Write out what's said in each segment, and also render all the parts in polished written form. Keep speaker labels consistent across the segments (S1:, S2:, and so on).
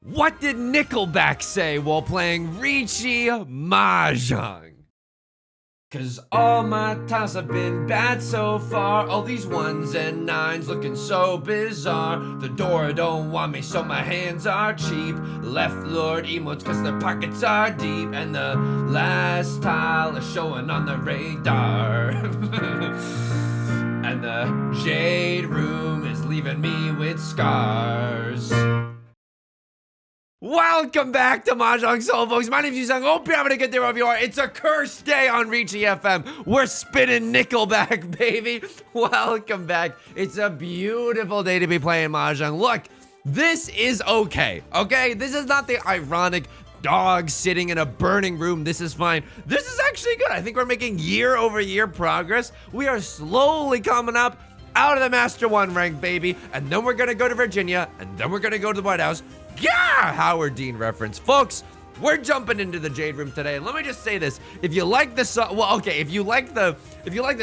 S1: What did Nickelback say while playing Riichi Mahjong? Cause all my times have been bad so far. All these ones and nines looking so bizarre. The door don't want me, so my hands are cheap. Left Lord emotes cause their pockets are deep. And the last tile is showing on the radar. And the Jade Room is leaving me with scars. Welcome back to Mahjong Soul, folks. My name's Yusong. Hope you're having a good day wherever you are. It's a cursed day on Riichi FM. We're spinning Nickelback, baby. Welcome back. It's a beautiful day to be playing Mahjong. Look, this is okay, okay? This is not the ironic dog sitting in a burning room. This is fine. This is actually good. I think we're making year-over-year progress. We are slowly coming up out of the Master 1 rank, baby. And then we're gonna go to Virginia, and then we're gonna go to the White House. Yeah, Howard Dean reference. Folks, we're jumping into the Jade Room today. And let me just say this. If you like the song, well, okay, if you like the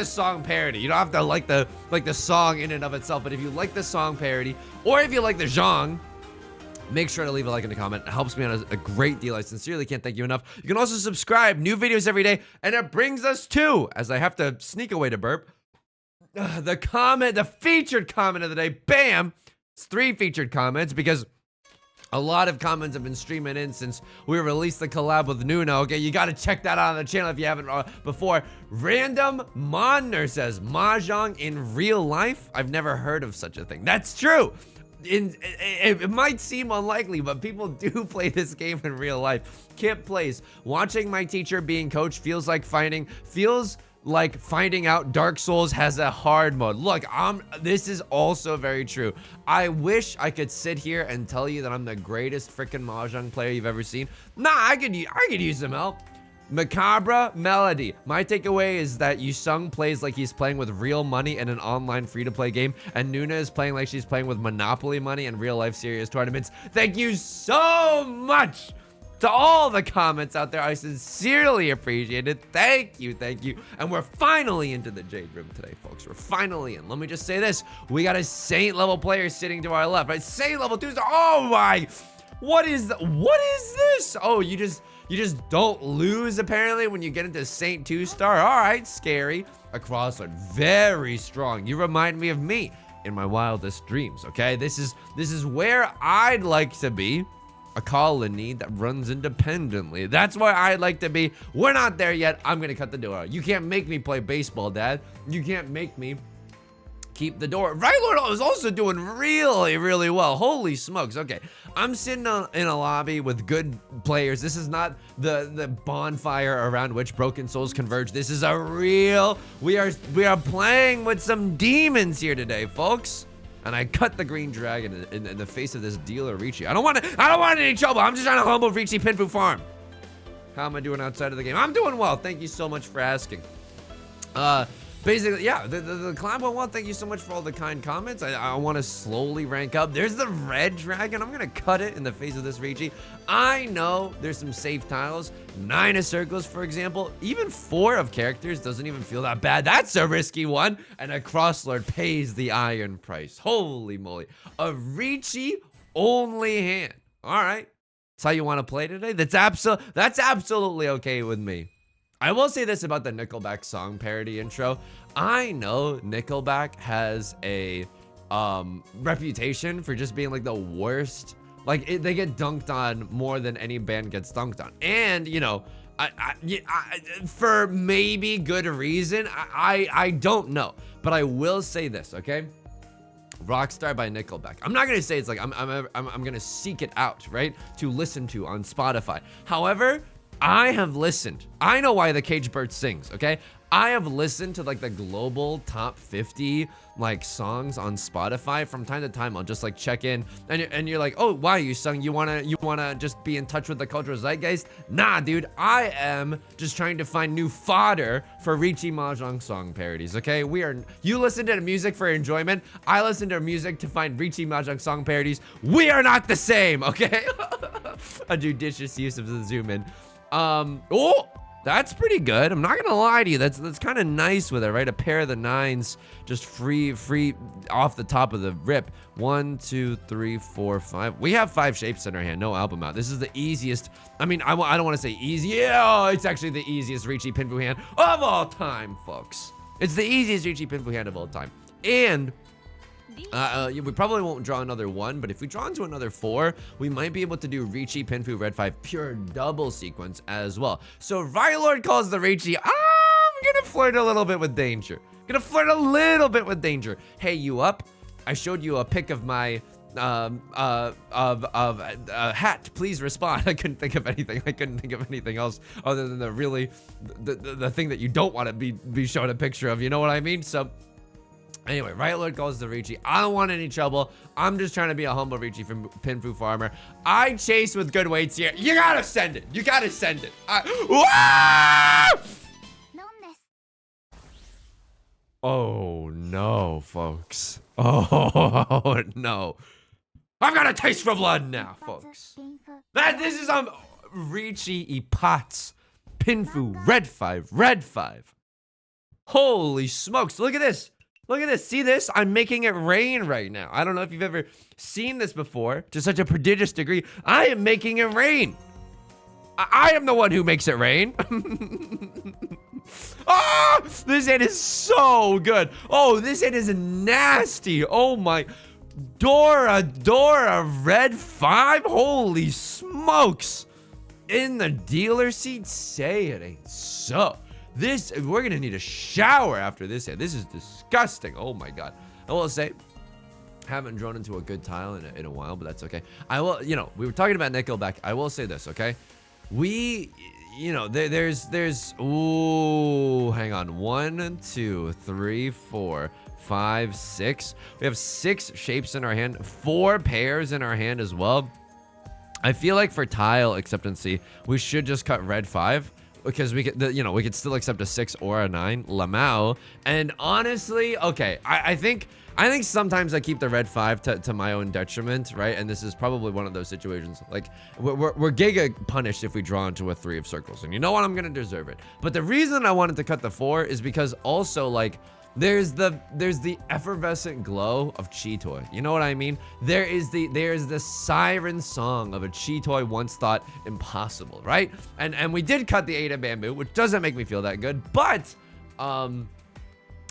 S1: song parody, you don't have to like the song in and of itself, but if you like the song parody, or if you like the genre, make sure to leave a like and a comment. It helps me out a great deal. I sincerely can't thank you enough. You can also subscribe. New videos every day. And it brings us to, as I have to sneak away to burp, the featured comment of the day. Bam! It's 3 featured comments because a lot of comments have been streaming in since we released the collab with Nuno. Okay, you got to check that out on the channel if you haven't before. Random Monner says, Mahjong in real life? I've never heard of such a thing. That's true. It might seem unlikely, but people do play this game in real life. Kip plays. Watching my teacher being coach feels like finding out Dark Souls has a hard mode. Look, this is also very true. I wish I could sit here and tell you that I'm the greatest freaking Mahjong player you've ever seen. Nah, I could use some help. Macabre Melody. My takeaway is that Yusong plays like he's playing with real money in an online free-to-play game, and Nuna is playing like she's playing with Monopoly money in real-life serious tournaments. Thank you so much to all the comments out there. I sincerely appreciate it. Thank you, thank you. And we're finally into the Jade Room today, folks. We're finally in. Let me just say this. We got a Saint level player sitting to our left, right? Saint level 2. Oh my, what is this? Oh, you just don't lose apparently when you get into Saint 2-star. All right, scary. A crossroad, very strong. You remind me of me in my wildest dreams, okay? This is where I'd like to be. A colony that runs independently. That's where I'd like to be. We're not there yet. I'm gonna cut the door out. You can't make me play baseball, Dad. You can't make me keep the door. Right Lord is also doing really, really well. Holy smokes. Okay, I'm sitting in a lobby with good players. This is not the bonfire around which broken souls converge. This is a real, we are playing with some demons here today, folks. And I cut the green dragon in the face of this dealer, Riichi. I don't want any trouble. I'm just trying to humble Riichi Pinfu Farm. How am I doing outside of the game? I'm doing well. Thank you so much for asking. Basically, yeah, the collab went well. Thank you so much for all the kind comments. I want to slowly rank up. There's the red dragon. I'm going to cut it in the face of this Riichi. I know there's some safe tiles. 9 of circles, for example. Even 4 of characters doesn't even feel that bad. That's a risky one. And a crosslord pays the iron price. Holy moly. A Riichi only hand. All right. That's how you want to play today? That's absolutely okay with me. I will say this about the Nickelback song parody intro. I know Nickelback has a reputation for just being like the worst. Like they get dunked on more than any band gets dunked on. And you know, for maybe good reason, I don't know. But I will say this, okay? Rockstar by Nickelback. I'm not gonna say it's like I'm gonna seek it out, right? To listen to on Spotify. However, I have listened. I know why the Cage Bird sings, okay? I have listened to like the global top 50 like songs on Spotify. From time to time, I'll just like check in and you're like, oh, why you sung? You wanna just be in touch with the cultural zeitgeist? Nah, dude, I am just trying to find new fodder for Riichi Mahjong song parodies, okay? You listen to music for enjoyment. I listen to music to find Riichi Mahjong song parodies. We are not the same, okay? A judicious use of the zoom in. Oh, That's pretty good. I'm not gonna lie to you. That's kind of nice with it, right? A pair of the 9s, just free off the top of the rip. 1, 2, 3, 4, 5. We have 5 shapes in our hand. No album out. This is the easiest. I mean, I don't want to say easy. Yeah, it's actually the easiest Riichi Pinfu hand of all time, folks. It's the easiest Riichi Pinfu hand of all time. And we probably won't draw another 1, but if we draw into another 4, we might be able to do Riichi Pinfu Red 5 pure double sequence as well. So Riot Lord calls the Riichi. I'm gonna flirt a little bit with danger. Hey, you up? I showed you a pic of my hat. Please respond. I couldn't think of anything else other than the thing that you don't want to be shown a picture of. You know what I mean? So. Anyway, Riot Lord calls the Riichi. I don't want any trouble. I'm just trying to be a humble Riichi from Pinfu farmer. I chase with good weights here. You gotta send it. Oh no, folks. Oh no. I've got a taste for blood now, folks. This is Riichi Ipats. Pinfu Red 5. Holy smokes. Look at this. See this? I'm making it rain right now. I don't know if you've ever seen this before to such a prodigious degree. I am making it rain. I am the one who makes it rain. Oh, this hand is so good. Oh, this hand is nasty. Oh my. Dora Red 5. Holy smokes. In the dealer seat, say it ain't so. We're gonna need a shower after this hand. This is disgusting. Oh my god. I will say, haven't drawn into a good tile in a while, but that's okay. I will, we were talking about Nickelback. I will say this, okay? There's ooh, hang on. 1, 2, 3, 4, 5, 6. We have 6 shapes in our hand, 4 pairs in our hand as well. I feel like for tile acceptancy, we should just cut Red 5. Because we could still accept a 6 or a 9, Lamau. And honestly, okay, I think sometimes I keep the Red 5 to my own detriment, right? And this is probably one of those situations. Like we're giga punished if we draw into a 3 of circles, and you know what? I'm gonna deserve it. But the reason I wanted to cut the 4 is because also like there's the effervescent glow of Chitoy. You know what I mean? There's the siren song of a Chitoy once thought impossible, right? And we did cut the 8 of bamboo, which doesn't make me feel that good, but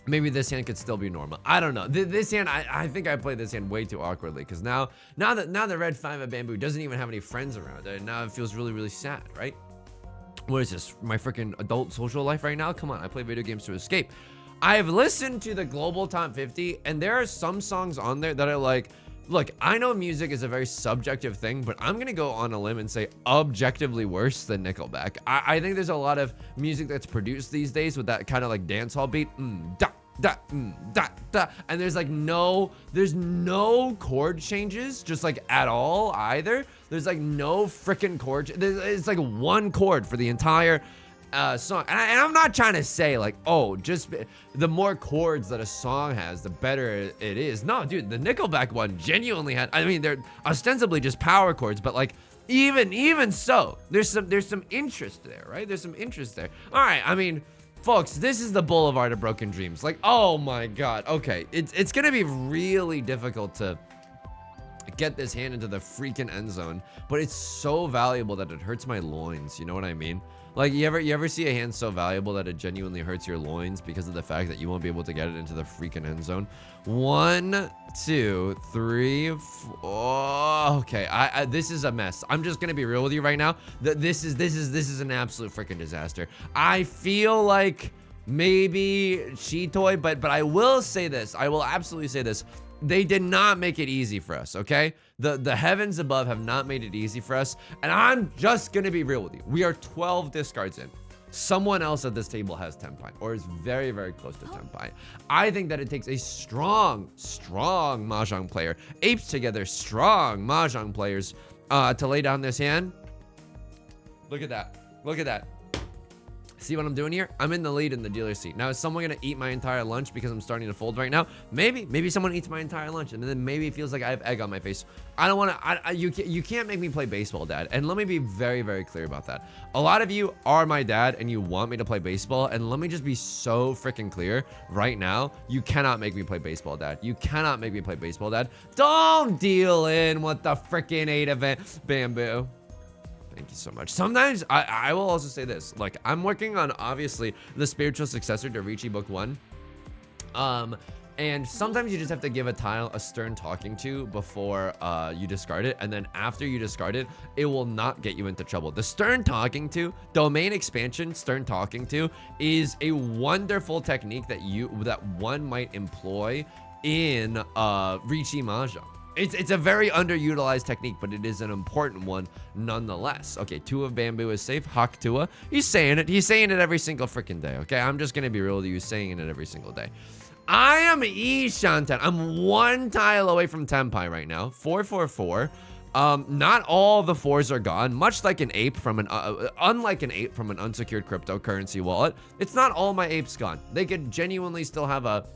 S1: maybe this hand could still be normal. I don't know. This hand, I think I played this hand way too awkwardly, because now the Red 5 of bamboo doesn't even have any friends around it. Now it feels really, really sad, right? What is this? My freaking adult social life right now? Come on, I play video games to escape. I've listened to the global top 50, and there are some songs on there that are like, look, I know music is a very subjective thing, but I'm gonna go on a limb and say objectively worse than Nickelback. I think there's a lot of music that's produced these days with that kind of like dance hall beat, da, and there's no chord changes, just like at all either. There's like no freaking chord. It's like one chord for the entire song, and I'm not trying to say like, oh, just the more chords that a song has, the better it is. No, dude, the Nickelback one genuinely had, I mean, they're ostensibly just power chords, but like even so, there's some interest there, right? There's some interest there. All right, I mean, folks, this is the Boulevard of Broken Dreams. Like, oh my god, okay, it's gonna be really difficult to get this hand into the freaking end zone, but it's so valuable that it hurts my loins. You know what I mean? Like, you ever see a hand so valuable that it genuinely hurts your loins because of the fact that you won't be able to get it into the freaking end zone? 1, 2, 3, 4. Okay, this is a mess. I'm just gonna be real with you right now. This is an absolute freaking disaster. I feel like maybe Chitoy, but I will say this. I will absolutely say this. They did not make it easy for us, okay? The heavens above have not made it easy for us, and I'm just gonna be real with you. We are 12 discards in. Someone else at this table has 10 pine, or is very, very close to 10 pine. I think that it takes a strong Mahjong player, apes together, strong Mahjong players, to lay down this hand. Look at that. See what I'm doing here? I'm in the lead in the dealer seat. Now, is someone gonna eat my entire lunch because I'm starting to fold right now? Maybe someone eats my entire lunch, and then maybe it feels like I have egg on my face. I don't want to. You can't make me play baseball, Dad. And let me be very, very clear about that. A lot of you are my dad, and you want me to play baseball. And let me just be so freaking clear right now. You cannot make me play baseball, Dad. You cannot make me play baseball, Dad. Don't deal in with the freaking 8 event, Bamboo. Thank you so much. Sometimes I will also say this, like, I'm working on obviously the spiritual successor to Riichi Book 1. And sometimes you just have to give a tile a stern talking to before you discard it, and then after you discard it, it will not get you into trouble. The stern talking to, domain expansion stern talking to, is a wonderful technique that one might employ in Riichi Mahjong. It's a very underutilized technique, but it is an important one nonetheless. Okay, 2 of Bamboo is safe. Hawk Tua, he's saying it. He's saying it every single freaking day, okay? I'm just gonna be real with you, saying it every single day. I am Ishanten. I'm 1 tile away from Tenpai right now. 444. Not all the 4s are gone, much like an ape from an unlike an ape from an unsecured cryptocurrency wallet. It's not all my apes gone. They could genuinely still have a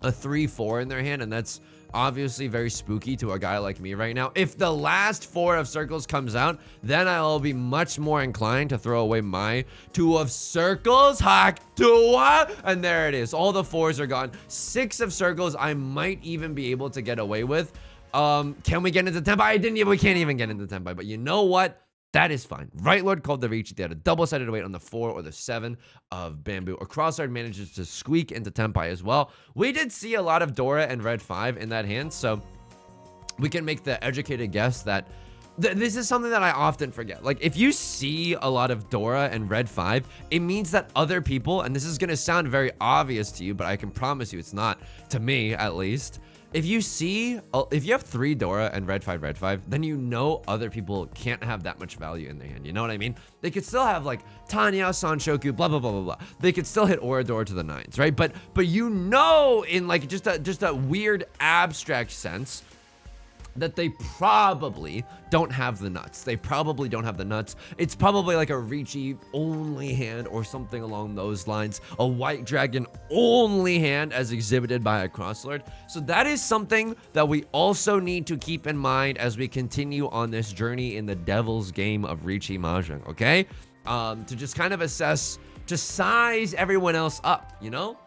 S1: 3-4 in their hand, and that's obviously very spooky to a guy like me right now. If the last 4 of circles comes out, then I'll be much more inclined to throw away my 2 of circles. Hack 2, and there it is. All the 4s are gone. 6 of circles I might even be able to get away with. Can we get into Tenpai? We can't even get into Tenpai, but you know what? That is fine. Right Lord called the Riichi. They had a double-sided weight on the 4 or the 7 of Bamboo. A crossguard manages to squeak into Tenpai as well. We did see a lot of Dora and Red 5 in that hand, so we can make the educated guess that this is something that I often forget. Like, if you see a lot of Dora and Red 5, it means that other people, and this is going to sound very obvious to you, but I can promise you it's not, to me at least. If you have 3 Dora and Red 5, then you know other people can't have that much value in their hand. You know what I mean? They could still have like Tanya, Sanshoku, blah, blah, blah, blah, blah. They could still hit Orador to the 9s, right? But you know, in like just a weird abstract sense, that they probably don't have the nuts. They probably don't have the nuts. It's probably like a Riichi only hand or something along those lines. A white dragon only hand as exhibited by a crosslord. So that is something that we also need to keep in mind as we continue on this journey in the devil's game of Riichi Mahjong, okay? To just kind of assess, to size everyone else up, you know?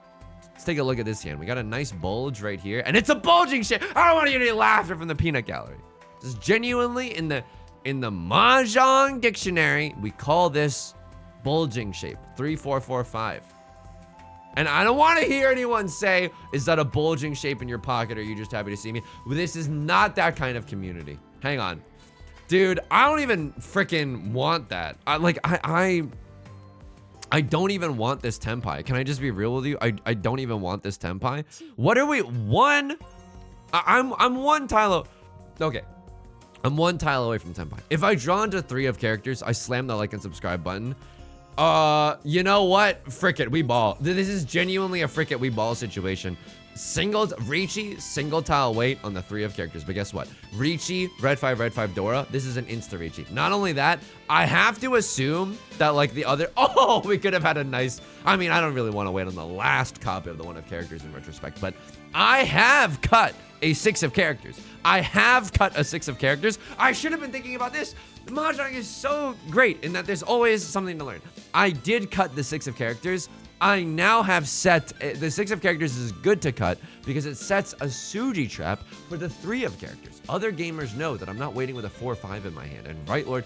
S1: Let's take a look at this hand. We got a nice bulge right here, and it's a bulging shape. I don't want to get any laughter from the peanut gallery. Just genuinely in the Mahjong dictionary, we call this bulging shape. 3, 4, 4, 5. And I don't want to hear anyone say, "Is that a bulging shape in your pocket? Or are you just happy to see me?" This is not that kind of community. Hang on, dude. I don't even freaking want that. I don't even want this Tenpai. Can I just be real with you? I don't even want this Tenpai. What are we? I'm 1 tile. Okay. I'm 1 tile away from Tenpai. If I draw into 3 of characters, I slam the like and subscribe button. You know what? Frick it, we ball. This is genuinely a frick it, we ball situation. Riichi, single tile weight on the 3 of characters. But guess what? Riichi, Red 5, Dora. This is an insta Riichi. Not only that, I have to assume that like the other, oh, we could have had a nice, I mean, I don't really want to wait on the last copy of the 1 of characters in retrospect, but I have cut a 6 of characters. I have cut a 6 of characters. I should have been thinking about this. Mahjong is so great in that there's always something to learn. I did cut the 6 of characters. I now have set, the 6 of characters is good to cut because it sets a Suji trap for the 3 of characters. Other gamers know that I'm not waiting with a 4-5 in my hand. And right, Lord,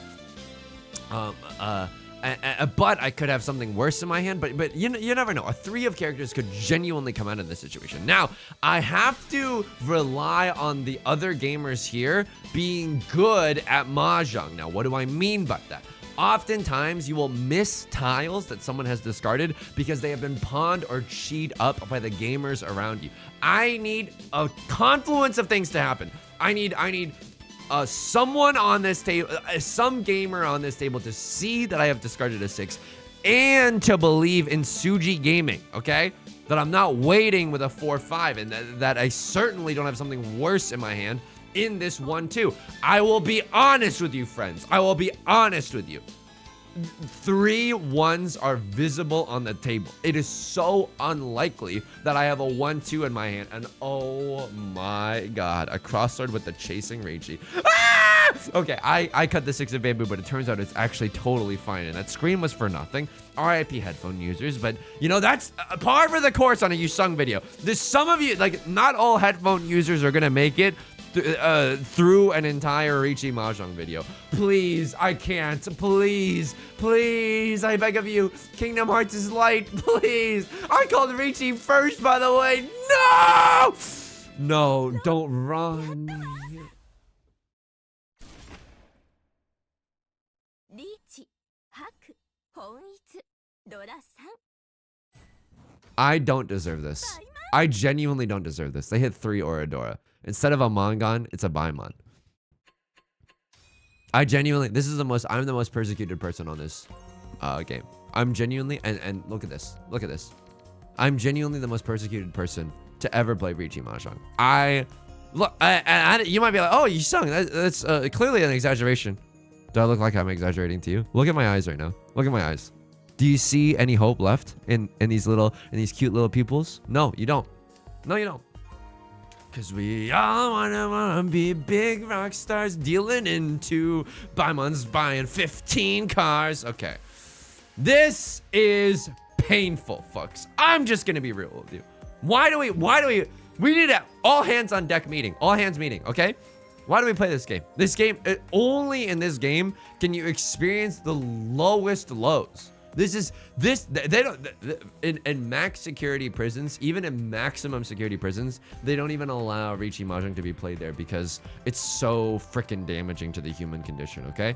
S1: but I could have something worse in my hand, but you never know. A 3 of characters could genuinely come out of this situation. Now, I have to rely on the other gamers here being good at Mahjong. Now, what do I mean by that? Oftentimes, you will miss tiles that someone has discarded because they have been pawned or cheated up by the gamers around you. I need a confluence of things to happen. I need someone on this table, some gamer on this table to see that I have discarded a 6 and to believe in Suji gaming, okay? That I'm not waiting with a 4-5 and that I certainly don't have something worse in my hand in this 1-2. I will be honest with you, friends. I will be honest with you. 3 ones are visible on the table. It is so unlikely that I have a 1-2 in my hand. And oh my god, a crossword with the chasing Riichi. Ah! Okay, I cut the 6 of bamboo, but it turns out it's actually totally fine. And that scream was for nothing. RIP headphone users, but you know, that's par for the course on a Yusong video. There's some of you, like, not all headphone users are gonna make it through an entire Riichi Mahjong video. Please, I can't. Please, please, I beg of you. Kingdom Hearts is light, please. I called Riichi first, by the way. No! No, don't run. I don't deserve this. I genuinely don't deserve this. They hit 3 Oradora. Instead of a Mangan, it's a Baimon. I genuinely, this is the most, I'm the most persecuted person on this game. I'm genuinely, and look at this. Look at this. I'm genuinely the most persecuted person to ever play Riichi Mahjong. You might be like, oh, Yusong, that's clearly an exaggeration. Do I look like I'm exaggerating to you? Look at my eyes right now. Look at my eyes. Do you see any hope left in these cute little pupils? No, you don't. No, you don't. Cause we all wanna be big rock stars dealing into Baimon's buying 15 cars. Okay. This is painful, folks. I'm just gonna be real with you. Why do we need an all hands on deck meeting. All hands meeting, okay? Why do we play this game? This game, only in this game can you experience the lowest lows. They don't, in max security prisons, even in maximum security prisons, they don't even allow Riichi Mahjong to be played there because it's so freaking damaging to the human condition, okay?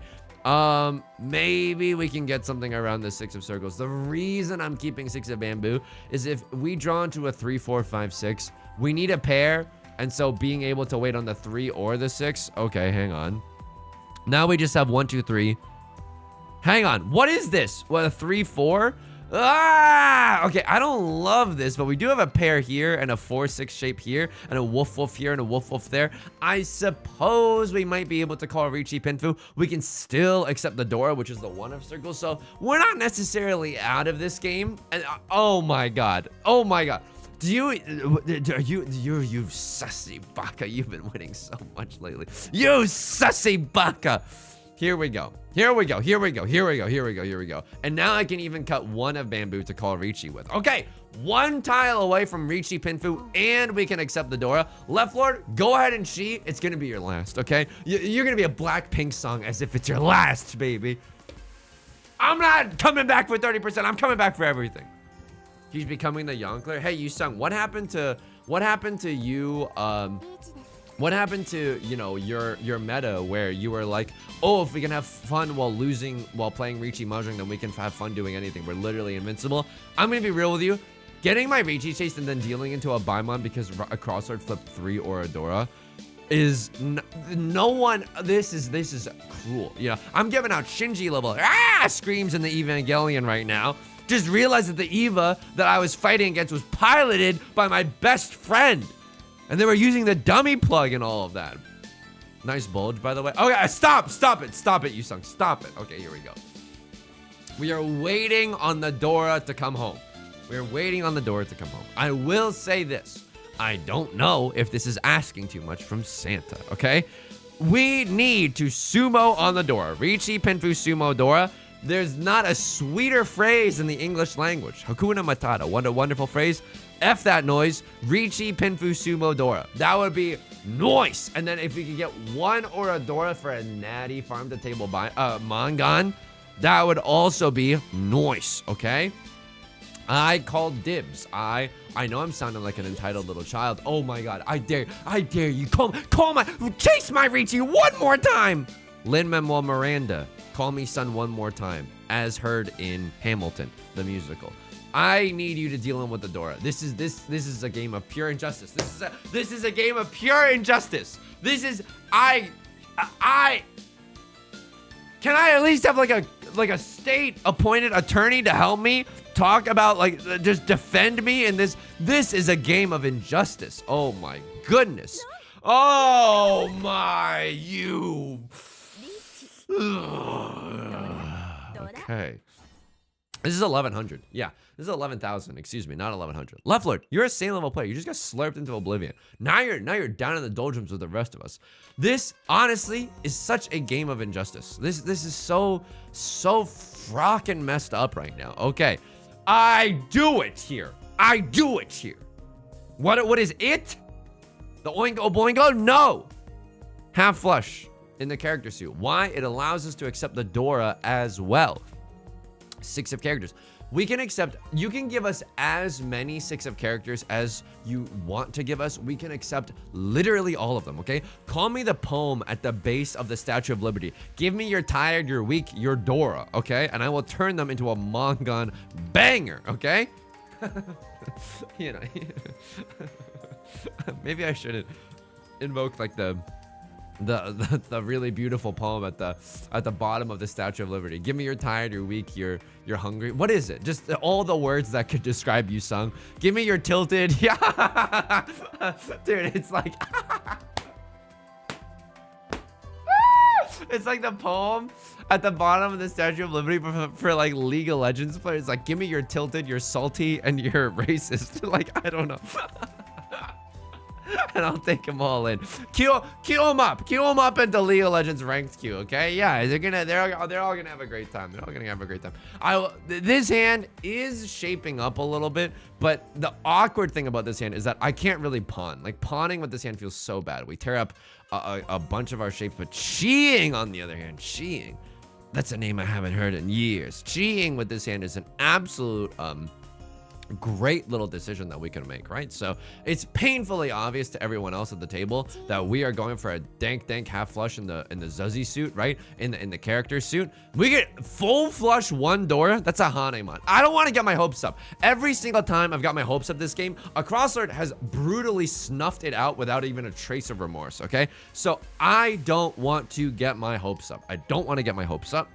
S1: Maybe we can get something around the 6 of circles. The reason I'm keeping 6 of bamboo is if we draw into a 3, 4, 5, 6, we need a pair, and so being able to wait on the 3 or the 6, okay, hang on. Now we just have 1, 2, 3. Hang on, what is this? What, a 3, 4? Ah! Okay, I don't love this, but we do have a pair here and a 4, 6 shape here and a wolf here and a wolf there. I suppose we might be able to call Riichi Pinfu. We can still accept the Dora, which is the 1 of circles, so we're not necessarily out of this game. And oh my god, oh my god. You sussy baka, you've been winning so much lately. You sussy baka. Here we go. Here we go. Here we go. Here we go. Here we go. Here we go. And now I can even cut 1 of bamboo to call Riichi with. Okay, 1 tile away from Riichi Pinfu, and we can accept the Dora. Left Lord, go ahead and cheat. It's gonna be your last, okay? You're gonna be a Blackpink song as if it's your last, baby. I'm not coming back for 30%. I'm coming back for everything. He's becoming the Yonkler. Hey, Yusong, what happened to you? What happened to, you know, your meta where you were like, oh, if we can have fun while playing Riichi Mahjong, then we can have fun doing anything. We're literally invincible. I'm gonna be real with you. Getting my Riichi chased and then dealing into a Baimon because a crossword flipped 3 or a Dora is no one. This is cruel. You know, I'm giving out Shinji level screams in the Evangelion right now. Just realized that the Eva that I was fighting against was piloted by my best friend. And they were using the dummy plug and all of that. Nice bulge, by the way. Okay, stop it, Yusong, stop it. Okay, here we go. We are waiting on the Dora to come home. We are waiting on the Dora to come home. I will say this. I don't know if this is asking too much from Santa, okay? We need to sumo on the Dora. Riichi Pinfu sumo Dora. There's not a sweeter phrase in the English language. Hakuna Matata, what a wonderful phrase. F that noise. Riichi Pinfu sumo Dora. That would be nice. And then if we could get 1 or a Dora for a natty farm to table Mangan, that would also be nice, okay? I called dibs. I know I'm sounding like an entitled little child. Oh my god, I dare you. Chase my Riichi 1 more time. Lin-Manuel Miranda, call me son 1 more time, as heard in Hamilton, the musical. I need you to deal in with the Dora. This is a game of pure injustice. This is a game of pure injustice. This is can I at least have like a state appointed attorney to help me talk about, like, just defend me in this? This is a game of injustice. Oh my goodness. Oh my, you. Okay. This is 1100. Yeah, this is 11,000. Excuse me, not 1100. Left Lord, you're a same level player. You just got slurped into oblivion. Now you're down in the doldrums with the rest of us. This honestly is such a game of injustice. This is so frockin' messed up right now. Okay, I do it here. I do it here. What is it? The Oingo Boingo? No. Half flush in the character suit. Why? It allows us to accept the Dora as well. 6 of characters. We can accept, you can give us as many 6 of characters as you want to give us. We can accept literally all of them, okay? Call me the poem at the base of the Statue of Liberty. Give me your tired, your weak, your Dora, okay? And I will turn them into a Mongon banger, okay? You know, maybe I shouldn't invoke like the really beautiful poem at the bottom of the Statue of Liberty. Give me your tired, your weak, you're hungry. What is it? Just all the words that could describe Yusong. Give me your tilted. Yeah, dude, it's like it's like the poem at the bottom of the Statue of Liberty for like League of Legends players. Like, give me your tilted, you're salty, and you're racist. Like, I don't know. And I'll take them all in. Queue them up into League of Legends ranked queue, okay? Yeah, they're all gonna have a great time. They're all gonna have a great time. This hand is shaping up a little bit, but the awkward thing about this hand is that I can't really pawn. Like, pawning with this hand feels so bad. We tear up a bunch of our shapes, but cheeing on the other hand, cheeing. That's a name I haven't heard in years. Cheeing with this hand is an absolute great little decision that we can make, right? So it's painfully obvious to everyone else at the table that we are going for a dank half flush in the Zuzzy suit, right? In the character suit. We get full flush 1 Dora. That's a Hanemon. I don't want to get my hopes up. Every single time I've got my hopes up this game, a Crosslord has brutally snuffed it out without even a trace of remorse, okay? So I don't want to get my hopes up. I don't want to get my hopes up.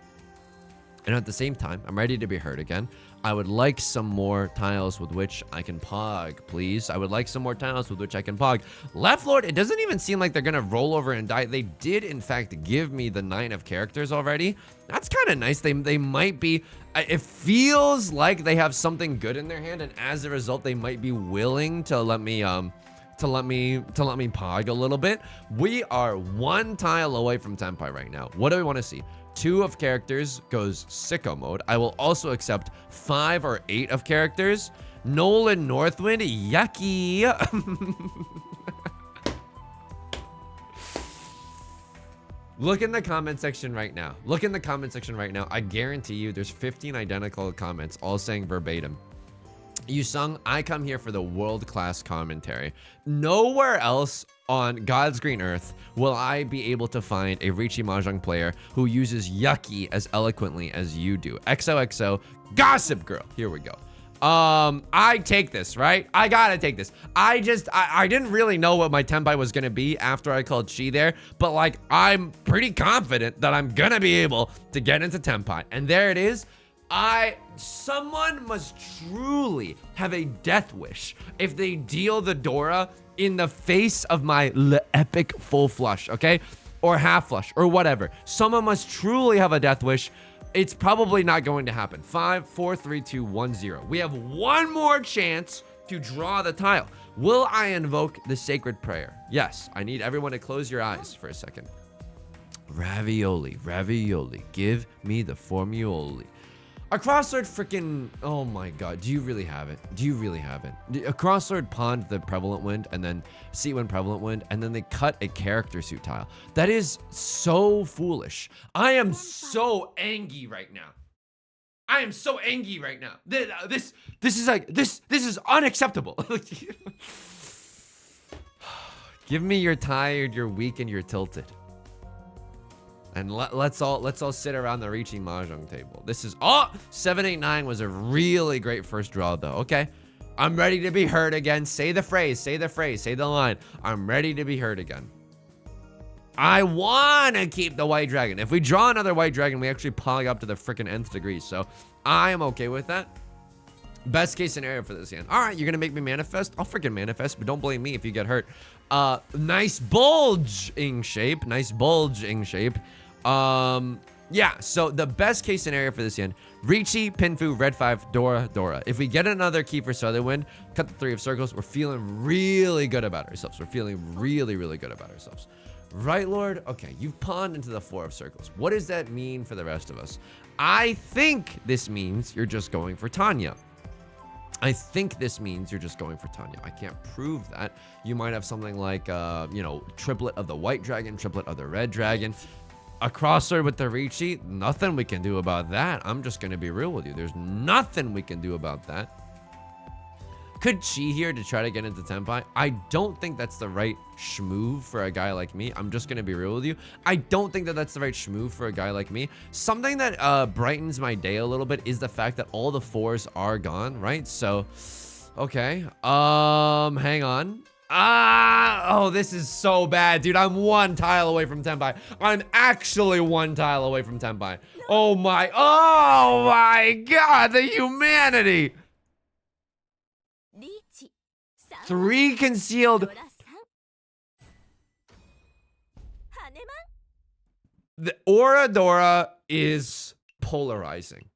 S1: And at the same time, I'm ready to be hurt again. I would like some more tiles with which I can pog, please. I would like some more tiles with which I can pog. Left Lord, it doesn't even seem like they're gonna roll over and die. They did, in fact, give me the 9 of characters already. That's kind of nice. They might be, it feels like they have something good in their hand, and as a result, they might be willing to let me pog a little bit. We are 1 tile away from Tenpai right now. What do we want to see? 2 of characters goes sicko mode. I will also accept 5 or 8 of characters. Nolan Northwind, yucky. Look in the comment section right now. Look in the comment section right now. I guarantee you there's 15 identical comments all saying verbatim. Yusong, I come here for the world-class commentary. Nowhere else on God's green earth will I be able to find a Riichi Mahjong player who uses yucky as eloquently as you do. XOXO, Gossip Girl. Here we go. I take this, right? I gotta take this. I didn't really know what my Tenpai was gonna be after I called Chi there, but like, I'm pretty confident that I'm gonna be able to get into Tenpai. And there it is. Someone must truly have a death wish if they deal the Dora in the face of my epic full flush, okay? Or half flush, or whatever. Someone must truly have a death wish. It's probably not going to happen. 5, 4, 3, 2, 1, 0. We have 1 more chance to draw the tile. Will I invoke the sacred prayer? Yes, I need everyone to close your eyes for a second. Ravioli, ravioli, give me the formuoli. A Crosslord freaking, oh my god, do you really have it? Do you really have it? A Crosslord pawned the Prevalent Wind and then C1 Prevalent Wind, and then they cut a character suit tile. That is so foolish. I am so angry right now. I am so angry right now. This is unacceptable. Give me your tired, your weak, and your tilted. And let's all sit around the Riichi Mahjong table. This is 789 was a really great first draw though. Okay, I'm ready to be heard again. Say the phrase, say the line. I'm ready to be heard again. I want to keep the white dragon. If we draw another white dragon, we actually poly up to the freaking nth degree. So I am okay with that. Best case scenario for this hand. All right, you're gonna make me manifest. I'll freaking manifest, but don't blame me if you get hurt. Nice bulging shape. Nice bulging shape. Yeah, so the best case scenario for this hand, Riichi, Pinfu, red 5, Dora, Dora. If we get another key for Sutherland, cut the 3 of circles, we're feeling really good about ourselves. We're feeling really, really good about ourselves. Right, Lord? Okay, you've pawned into the 4 of circles. What does that mean for the rest of us? I think this means you're just going for Tanya. I think this means you're just going for Tanya. I can't prove that. You might have something like, you know, triplet of the white dragon, triplet of the red dragon. A crossword with the Riichi, nothing we can do about that. I'm just going to be real with you. There's nothing we can do about that. Could Chi here to try to get into Tenpai? I don't think that's the right schmoove for a guy like me. I'm just going to be real with you. I don't think that that's the right schmoove for a guy like me. Something that brightens my day a little bit is the fact that all the 4s are gone, right? So, okay. Hang on. Oh, this is so bad, dude. I'm 1 tile away from Tenpai. I'm actually 1 tile away from Tenpai. Oh my God, the humanity. 3 concealed. The Oradora is polarizing.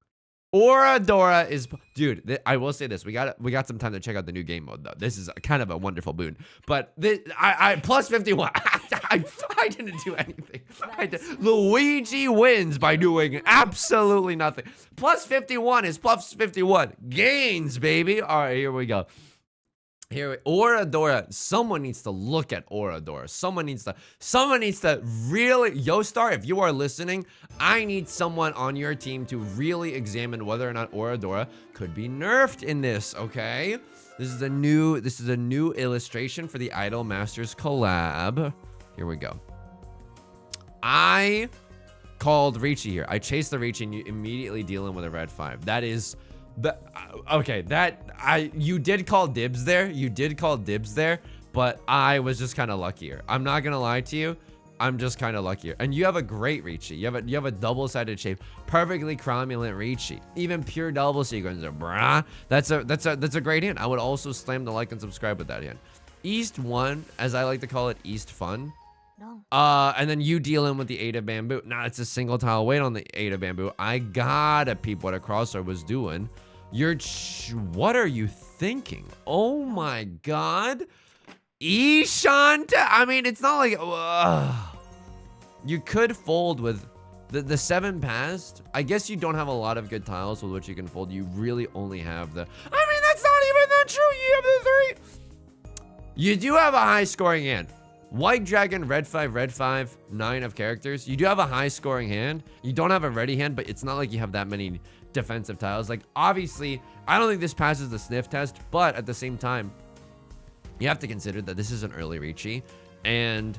S1: Oradora is, dude. I will say this: we got some time to check out the new game mode, though. This is kind of a wonderful boon. But this, I plus 51. I didn't do anything. Luigi wins by doing absolutely nothing. Plus 51 is plus 51 gains, baby. All right, here we go. Here, Oradora. Someone needs to look at Oradora. Someone needs to really, Yostar, if you are listening, I need someone on your team to really examine whether or not Oradora could be nerfed in this, okay? This is a new illustration for the Idol Masters collab. Here we go. I called Riichi here. I chased the Riichi and you immediately deal in with a red 5. That is okay, you did call dibs there. You did call dibs there, but I was just kind of luckier. I'm not gonna lie to you. I'm just kind of luckier. And you have a great Riichi. You have a double-sided shape, perfectly cromulent Riichi. Even pure double sequence, brah. That's a great hand. I would also slam the like and subscribe with that hand. East 1, as I like to call it, East Fun. And then you deal in with the 8 of bamboo. Now it's a single tile wait on the 8 of bamboo. I gotta peep what a crossroad was doing. What are you thinking? Oh my God. Ishanta. I mean, it's not like, you could fold with the 7 passed. I guess you don't have a lot of good tiles with which you can fold. You really only have the, I mean, that's not even that true. You have the 3. You do have a high scoring hand. White dragon, red 5, 9 of characters. You do have a high scoring hand. You don't have a ready hand, but it's not like you have that many defensive tiles. Like, obviously, I don't think this passes the sniff test, but at the same time, you have to consider that this is an early Riichi, and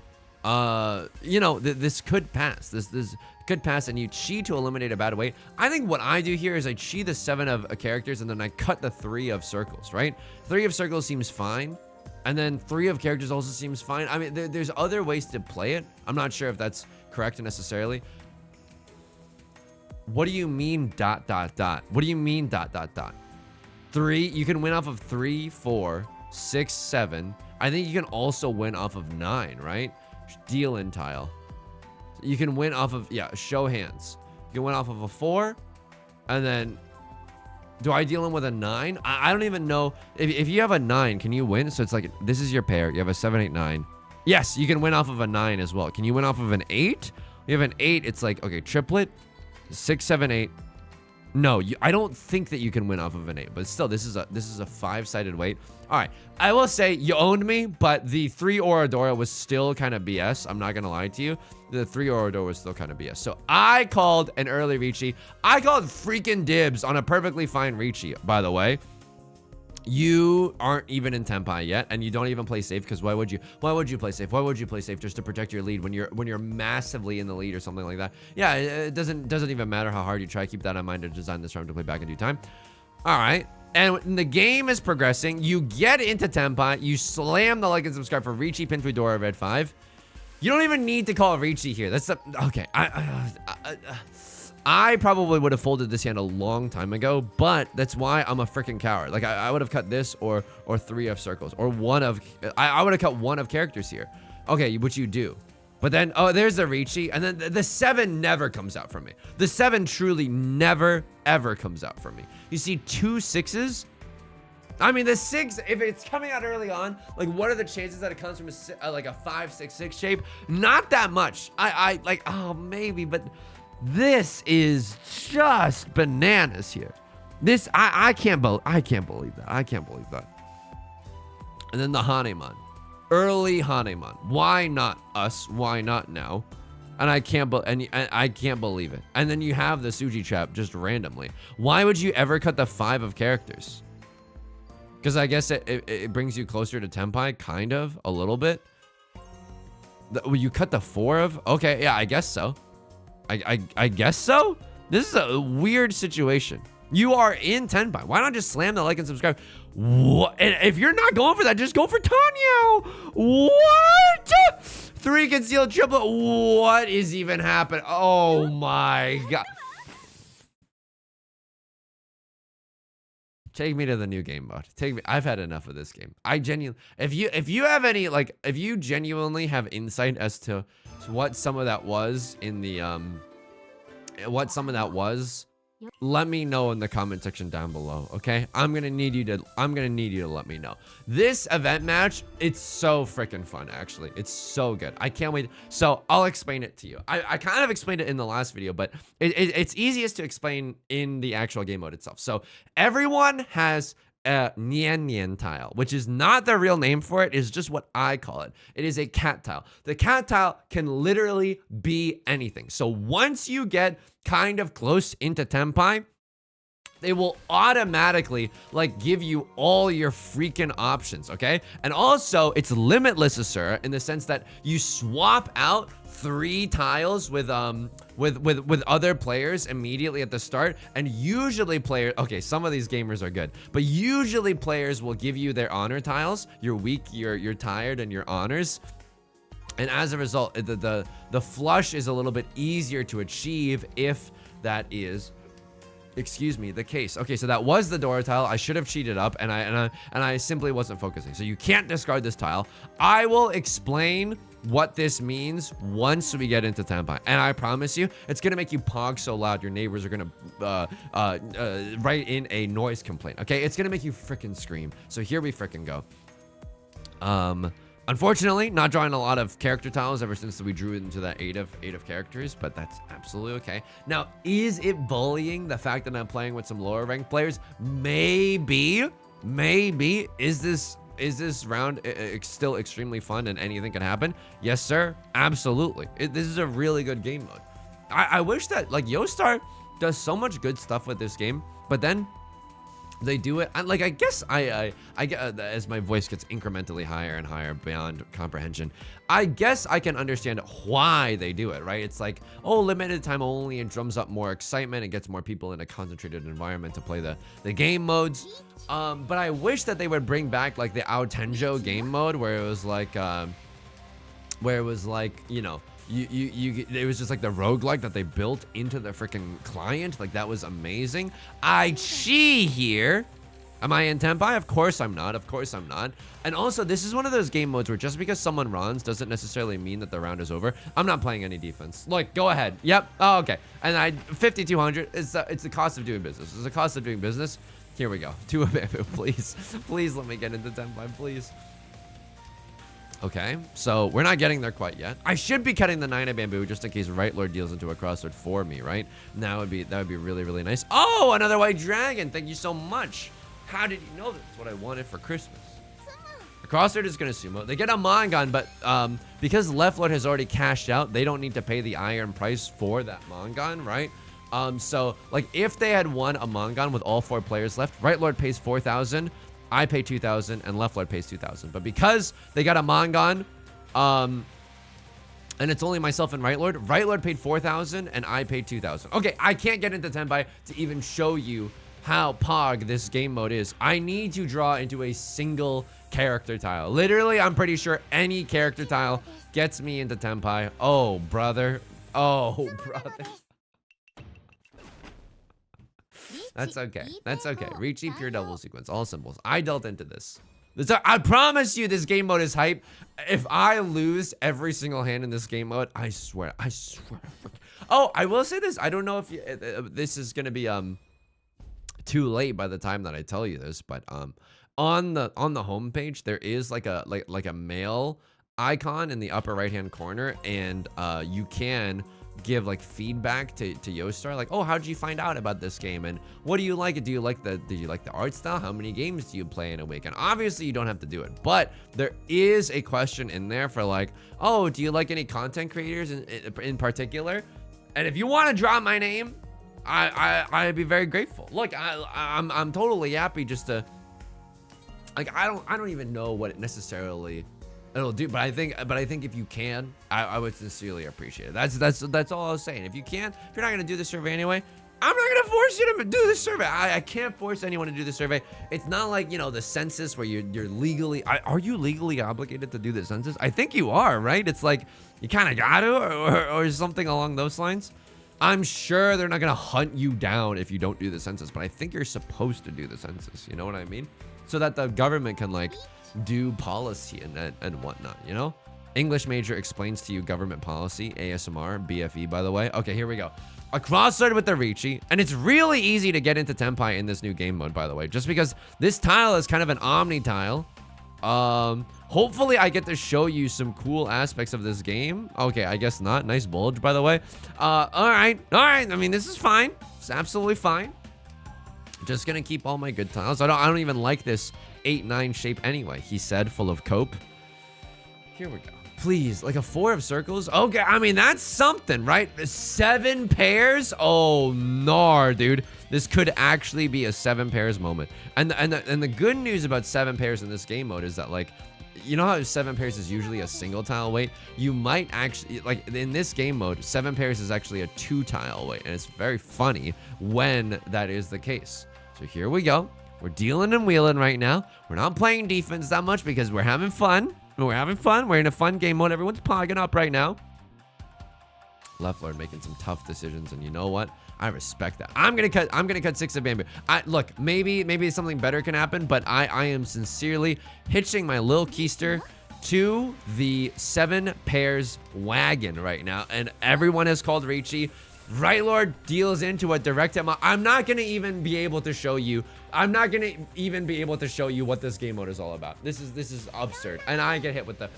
S1: you know, this could pass. This could pass, and you chi to eliminate a bad weight. I think what I do here is I chi the 7 of characters, and then I cut the 3 of circles, right? 3 of circles seems fine. And then 3 of characters also seems fine. I mean, there's other ways to play it. I'm not sure if that's correct necessarily. What do you mean ... What do you mean ... 3, you can win off of 3, 4, 6, 7. I think you can also win off of 9, right? Deal in tile. You can win off of, yeah, show hands. You can win off of a 4. And then, do I deal in with a 9? I don't even know. If you have a 9, can you win? So it's like, this is your pair. You have a 7, 8, 9. Yes, you can win off of a 9 as well. Can you win off of an 8? You have an 8. It's like, okay, triplet, 6, 7, 8. No, I don't think that you can win off of an 8. But still, this is a 5-sided weight. All right, I will say you owned me, but the 3 Oradora was still kind of BS. I'm not gonna lie to you. The 3 Oradora was still kind of BS. So I called an early Riichi. I called freaking dibs on a perfectly fine Riichi, by the way. You aren't even in Tenpai yet, and you don't even play safe, because why would you play safe? Why would you play safe just to protect your lead when you're massively in the lead or something like that? Yeah, it doesn't even matter how hard you try. Keep that in mind to design this round to play back in due time. All right. And when the game is progressing, you get into Tenpai, you slam the like and subscribe for Riichi, Pinfu, Dora, red 5. You don't even need to call Riichi here. That's okay. I probably would have folded this hand a long time ago, but that's why I'm a freaking coward. Like, I would have cut this or 3 of circles or 1 of, I would have cut 1 of characters here. Okay, which you do. But then, oh, there's the Riichi, and then the 7 never comes out for me. The 7 truly never, ever comes out for me. You see 2 6s. I mean, the 6, if it's coming out early on, like, what are the chances that it comes from like a 5 6 6 shape? Not that much. I like, oh, maybe, but this is just bananas here. This, I can't believe that. I can't believe that. And then the Hanemon. Early Hanemon. Why not us? Why not now? And I can't believe it. And then you have the Suji trap just randomly. Why would you ever cut the 5 of characters? Because I guess it brings you closer to Tenpai, kind of, a little bit. You cut the 4 of? Okay, yeah, I guess so. I guess so? This is a weird situation. You are in Tenpai. Why not just slam the like and subscribe? What? And if you're not going for that, just go for Tenhou. What? 3 concealed triplet. What is even happening? Oh my god. Take me to the new game mode. Take me. I've had enough of this game. I genuinely, if you have any, like, if you genuinely have insight as to what some of that was in the let me know in the comment section down below, okay? I'm gonna need you to let me know. This event match, it's so freaking fun, actually. It's so good. I can't wait. So I'll explain it to you. I kind of explained it in the last video, but it's easiest to explain in the actual game mode itself. So everyone has a Nian Nian tile, which is not the real name for it. It's just what I call it. It is a cat tile. The cat tile can literally be anything. So once you get kind of close into Tenpai, they will automatically like give you all your freaking options, okay? And also it's limitless, Asura, in the sense that you swap out 3 tiles with other players immediately at the start, and usually players, okay, some of these gamers are good, but usually players will give you their honor tiles, your weak, you're tired, and your honors. And as a result, the flush is a little bit easier to achieve if that is, excuse me, the case. Okay, so that was the Dora tile. I should have cheated up, and I simply wasn't focusing. So you can't discard this tile. I will explain what this means once we get into Tenpai, and I promise you, it's gonna make you pog so loud your neighbors are gonna write in a noise complaint. Okay, it's gonna make you freaking scream. So here we freaking go. Unfortunately, not drawing a lot of character tiles ever since we drew into that 8 of characters, but that's absolutely okay. Now, is it bullying the fact that I'm playing with some lower ranked players? Maybe. Is this round still extremely fun and anything can happen? Yes, sir. Absolutely. This is a really good game mode. I wish that, like, Yostar does so much good stuff with this game, but then they do it, like, I guess I get, as my voice gets incrementally higher and higher beyond comprehension, I guess I can understand why they do it, right? It's like, oh, limited time only, and drums up more excitement, it gets more people in a concentrated environment to play the game modes. But I wish that they would bring back like the Ao Tenjo game mode, where it was like, you know, it was just like the roguelike that they built into the freaking client. Like, that was amazing. I chi here. Am I in Tenpai? Of course I'm not. Of course I'm not. And also, this is one of those game modes where just because someone runs doesn't necessarily mean that the round is over. I'm not playing any defense. Like, go ahead. Yep. Oh, okay. And 5,200 is it's the cost of doing business. It's the cost of doing business. Here we go. 2 of bamboo, please. Please let me get into Tenpai, please. Okay, so we're not getting there quite yet. I should be cutting the 9 of bamboo just in case Right Lord deals into a crossword for me, right? And that would be really, really nice. Oh, another white dragon. Thank you so much. How did you know that's what I wanted for Christmas? The crossword is gonna sumo. They get a Mangan, but because Left Lord has already cashed out, they don't need to pay the iron price for that Mangan, right? So like if they had won a Mangan with all 4 players left, Right Lord pays 4,000. I pay 2,000 and Left Lord pays 2,000. But because they got a Mangan, and it's only myself and Right Lord paid 4,000 and I paid 2,000. Okay, I can't get into Tenpai to even show you how pog this game mode is. I need to draw into a single character tile. Literally, I'm pretty sure any character tile gets me into Tenpai. Oh, brother. Oh, brother. That's okay. That's okay. Riichi pure double sequence. All symbols. I dealt into this. I promise you this game mode is hype. If I lose every single hand in this game mode, I swear. Oh, I will say this. I don't know if this is gonna be too late by the time that I tell you this, but on the homepage there is like a mail icon in the upper right hand corner, and you can give like feedback to Yostar, like, oh, how did you find out about this game, and what do you like? Do you like the art style? How many games do you play in a week? And obviously you don't have to do it, but there is a question in there for like, oh, do you like any content creators in particular? And if you want to drop my name, I'd be very grateful. Look, I'm totally happy just to, like, I don't even know what it necessarily it'll do, but I think if you can, I would sincerely appreciate it. That's all I was saying. If you can, if you're not gonna do the survey anyway, I'm not gonna force you to do the survey. I can't force anyone to do the survey. It's not like, you know, the census where you're legally, are you legally obligated to do the census? I think you are, right? It's like you kind of got to, or something along those lines. I'm sure they're not gonna hunt you down if you don't do the census, but I think you're supposed to do the census. You know what I mean? So that the government can like do policy and whatnot, you know? English major explains to you government policy, ASMR, BFE, by the way. Okay, here we go. A crossroad with the Riichi, and it's really easy to get into Tenpai in this new game mode, by the way, just because this tile is kind of an omni tile. Hopefully I get to show you some cool aspects of this game. Okay, I guess not. Nice bulge, by the way. All right. I mean, this is fine. It's absolutely fine. Just gonna keep all my good tiles. I don't even like this 8-9 shape anyway, he said, full of cope. Here we go. Please, like a 4 of circles. Okay, I mean, that's something, right? 7 pairs? Oh, nar, dude. This could actually be a 7 pairs moment. And the good news about 7 pairs in this game mode is that, like, you know how 7 pairs is usually a single tile weight? You might actually, like, in this game mode, 7 pairs is actually a 2 tile weight. And it's very funny when that is the case. So here we go. We're dealing and wheeling right now. We're not playing defense that much because we're having fun. We're having fun. We're in a fun game mode. Everyone's pogging up right now. Left Lord making some tough decisions, and you know what? I respect that. I'm gonna cut 6 of bamboo. Look, maybe something better can happen, but I am sincerely hitching my Lil Keister to the 7 pairs wagon right now, and everyone has called Riichi. Right Lord deals into a direct hit. I'm not gonna even be able to show you. I'm not gonna even be able to show you what this game mode is all about. This is absurd, and I get hit with the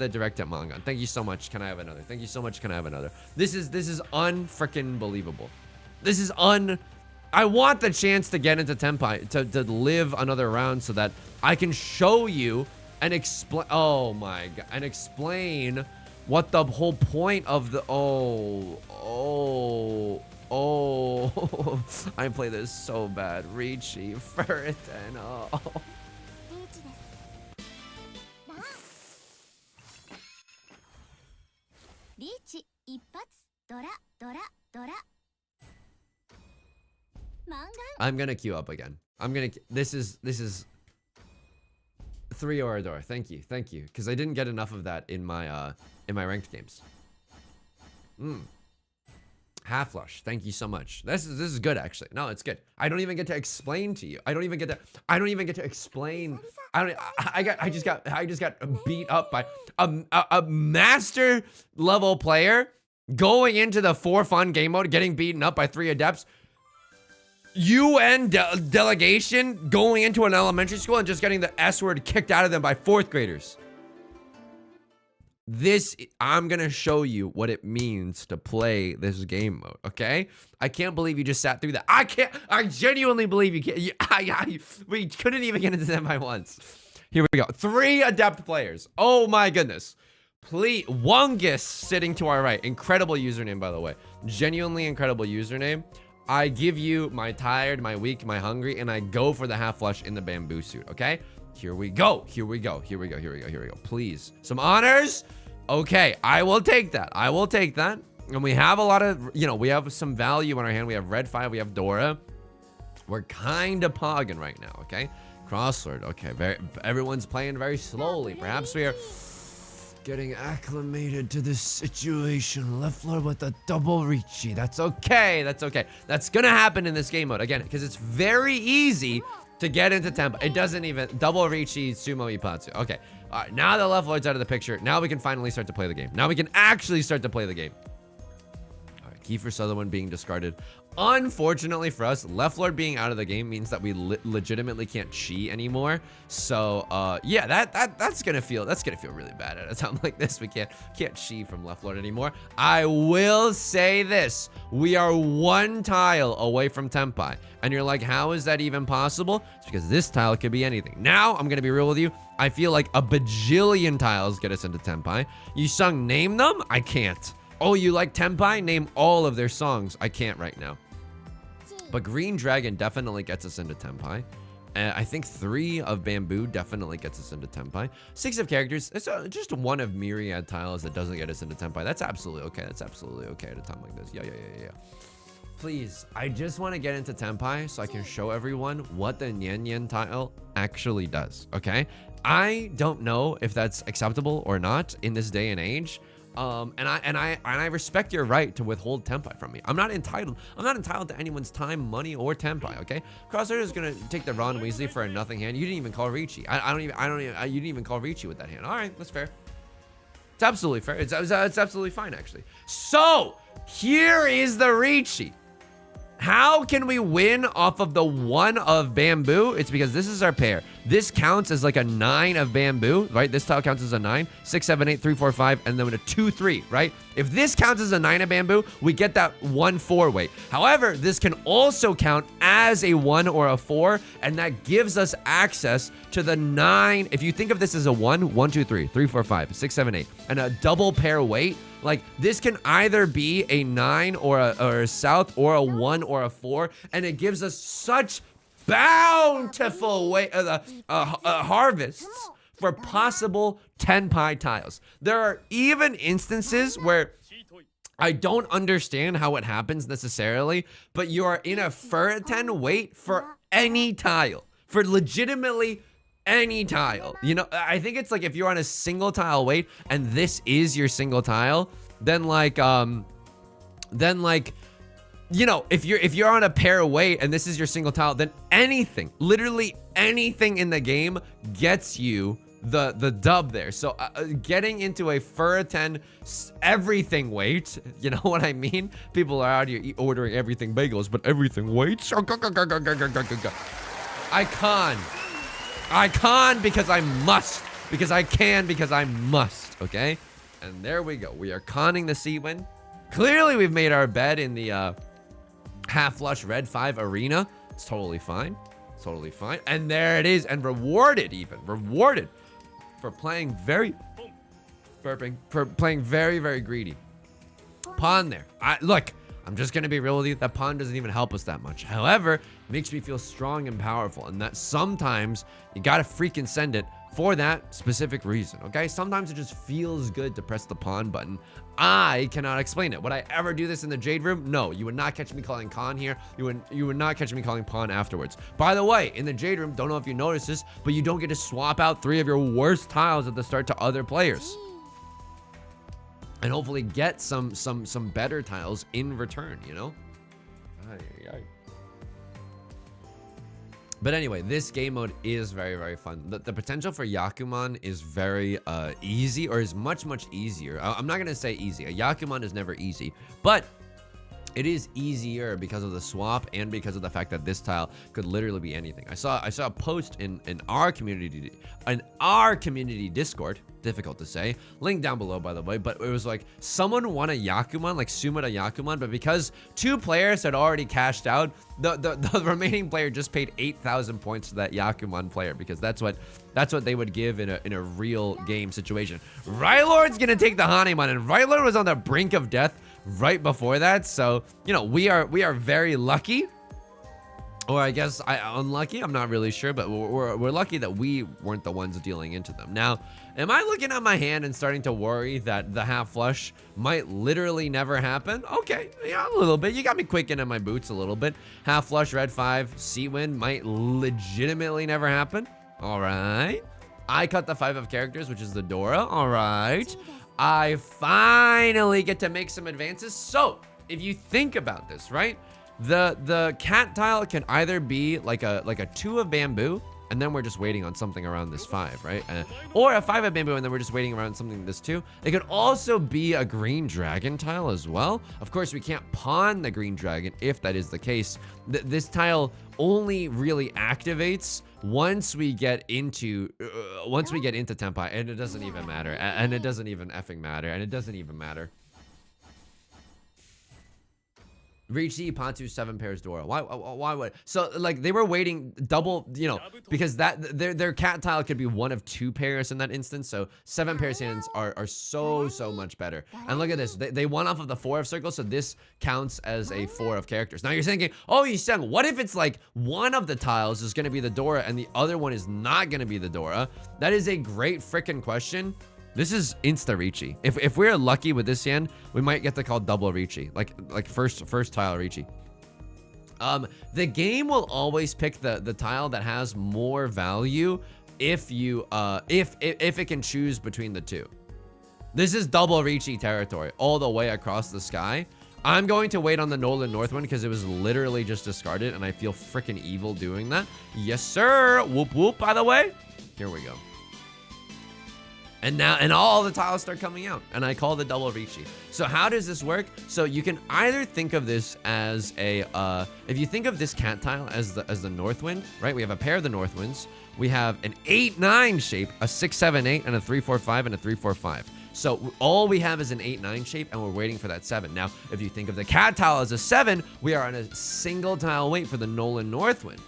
S1: direct hit manga. Thank you so much. Can I have another? Thank you so much. Can I have another? This is unfreaking believable. I want the chance to get into Tenpai to live another round so that I can show you and explain. Oh my god, and explain what the whole point of the I play this so bad. Riichi for Tenhou. I'm gonna queue up again. This is 3 Orador. Thank you, because I didn't get enough of that in my ranked games. Half flush. Thank you so much. This is good, actually. No, it's good. I don't even get to explain to you. I don't even get to explain. I just got beat up by a master level player going into the for fun game mode, getting beaten up by 3 adepts. UN delegation going into an elementary school and just getting the S word kicked out of them by 4th graders. I'm gonna show you what it means to play this game mode, okay? I can't believe you just sat through that. I genuinely believe you can't. We couldn't even get into them by once. Here we go. 3 adept players. Oh my goodness. Please, Wongus sitting to our right. Incredible username, by the way. Genuinely incredible username. I give you my tired, my weak, my hungry, and I go for the half flush in the bamboo suit, okay? Here we go. Please. Some honors. Okay, I will take that. And we have a lot of, we have some value in our hand. We have Red 5, we have Dora. We're kind of pogging right now, okay? Crossword, okay. Everyone's playing very slowly. Perhaps we are getting acclimated to this situation. Left Lord with a double Riichi. That's okay. That's gonna happen in this game mode, again, because it's very easy to get into Tenpai. It doesn't even double Riichi Sumo Ipatsu. Okay. All right. Now the left lord's out of the picture. Now we can finally start to play the game. Now we can actually start to play the game. All right. Kiefer Sutherland being discarded. Unfortunately for us, left lord being out of the game means that we legitimately can't chi anymore. So yeah, that's gonna feel really bad at a time like this. We can't chi from left lord anymore. I will say this: we are one tile away from Tenpai, and you're like, how is that even possible? It's because this tile could be anything. Now I'm gonna be real with you. I feel like a bajillion tiles get us into Tenpai. Yusong, name them? I can't. Oh, you like Tenpai? Name all of their songs. I can't right now. But Green Dragon definitely gets us into Tenpai. I think 3 of Bamboo definitely gets us into Tenpai. 6 of characters, it's just one of myriad tiles that doesn't get us into Tenpai. That's absolutely okay. That's absolutely okay at a time like this. Yeah. Please, I just want to get into Tenpai so I can show everyone what the Nyen Nyen tile actually does, okay? I don't know if that's acceptable or not in this day and age. And I respect your right to withhold Tenpai from me. I'm not entitled to anyone's time, money, or Tenpai. Okay, Crosshair is gonna take the Ron Weasley for a nothing hand. You didn't even call Riichi. You didn't even call Riichi with that hand. All right, that's fair. It's absolutely fair. It's absolutely fine actually. So here is the Riichi. How can we win off of the 1 of Bamboo? It's because this is our pair. This counts as like a 9 of Bamboo, right? This tile counts as a 9, 6, 7, 8, 3, 4, 5, and then a 2, 3, right? If this counts as a 9 of Bamboo, we get that 1, 4 weight. However, this can also count as a 1 or a 4, and that gives us access to the 9. If you think of this as a 1, 1, 2, 3, 3, 4, 5, 6, 7, 8, and a double pair weight, like this can either be a 9 or a south or a 1 or a 4, and it gives us such bountiful way harvests for possible Tenpai tiles. There are even instances where I don't understand how it happens necessarily, but you are in a Furiten wait for any tile, for legitimately any tile. You know, I think it's like if you're on a single tile wait and this is your single tile, then you know, if you're on a pair wait and this is your single tile, then anything, literally anything in the game gets you the dub there. So getting into a Furiten everything wait, you know what I mean? People are out here ordering everything bagels, but everything waits. I can't because I must. Because I can because I must, okay? And there we go. We are conning the C-Win. Clearly, we've made our bed in the half flush red 5 arena. It's totally fine. It's totally fine. And there it is. And rewarded even. Rewarded for playing very... For playing very, very greedy. Pawn there. Look, I'm just going to be real with you. That pawn doesn't even help us that much. However, it makes me feel strong and powerful. And that sometimes you got to freaking send it for that specific reason, okay? Sometimes it just feels good to press the pawn button. I cannot explain it. Would I ever do this in the Jade Room? No, you would not catch me calling con here. You would not catch me calling pawn afterwards. By the way, in the Jade Room, don't know if you noticed this, but you don't get to swap out 3 of your worst tiles at the start to other players. And hopefully get some better tiles in return, you know? But anyway, this game mode is very, very fun. The potential for Yakuman is very easy, or is much, much easier. I'm not going to say easy. A Yakuman is never easy, but it is easier because of the swap and because of the fact that this tile could literally be anything. I saw a post in our community Discord. Difficult to say. Link down below, by the way. But it was like someone won a Yakuman, like Sumida Yakuman, but because 2 players had already cashed out, the remaining player just paid 8,000 points to that Yakuman player because that's what they would give in a real game situation. Rylord's gonna take the Hanuman, and Rylord was on the brink of death right before that. So you know we are very lucky. Or I guess unlucky, I'm not really sure, but we're lucky that we weren't the ones dealing into them. Now, am I looking at my hand and starting to worry that the half flush might literally never happen? Okay, yeah, a little bit. You got me quaking in my boots a little bit. Half flush, red 5, C-Win might legitimately never happen. All right. I cut the 5 of characters, which is the Dora. All right. I finally get to make some advances. So, if you think about this, right? The cat tile can either be like a 2 of bamboo, and then we're just waiting on something around this 5, right? Or a 5 of bamboo, and then we're just waiting around something this 2. It could also be a green dragon tile as well. Of course, we can't pawn the green dragon if that is the case. This tile only really activates once we get into Tenpai, and it doesn't even matter, and it doesn't even effing matter, and it doesn't even matter. Riichi, Pantu, 7 pairs Dora. Why would? So like they were waiting double, you know, because that their cat tile could be 1 of 2 pairs in that instance. So 7 pairs hands are so much better. And look at this, they won off of the 4 of circles, so this counts as a 4 of characters. Now you're thinking, oh, Yusong, what if it's like one of the tiles is gonna be the Dora and the other one is not gonna be the Dora? That is a great freaking question. This is insta Riichi. If we're lucky with this hand, we might get to call double Riichi, like first tile Riichi. The game will always pick the tile that has more value if you if it can choose between the 2. This is double Riichi territory all the way across the sky. I'm going to wait on the Nolan Northwind because it was literally just discarded, and I feel freaking evil doing that. Yes, sir. Whoop whoop. By the way, here we go. And all the tiles start coming out, and I call the double Riichi. So how does this work? So you can either think of this as a, if you think of this cat tile as the Northwind, right? We have a pair of the Northwinds. We have an 8-9 shape, a 6-7-8, and a 3-4-5, and a 3-4-5. So all we have is an 8-9 shape, and we're waiting for that 7. Now, if you think of the cat tile as a 7, we are on a single tile wait for the Nolan Northwind.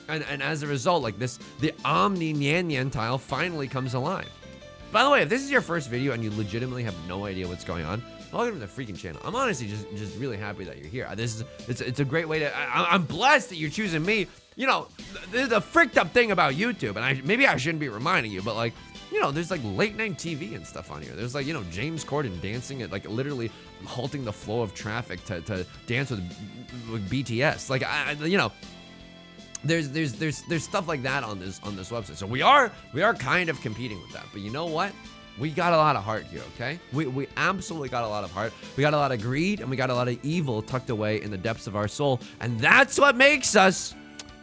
S1: And as a result, like this, the Omni Nyan tile finally comes alive. By the way, if this is your first video and you legitimately have no idea what's going on, welcome to the freaking channel. I'm honestly just really happy that you're here. It's a great way to. I'm blessed that you're choosing me. You know, there's a fricked up thing about YouTube, and maybe I shouldn't be reminding you, but like, you know, there's like late night TV and stuff on here. There's like, you know, James Corden dancing at like literally halting the flow of traffic to dance with BTS. Like, you know. There's stuff like that on this website. So we are kind of competing with that. But you know what? We got a lot of heart here, okay? We absolutely got a lot of heart. We got a lot of greed, and we got a lot of evil tucked away in the depths of our soul. And that's what makes us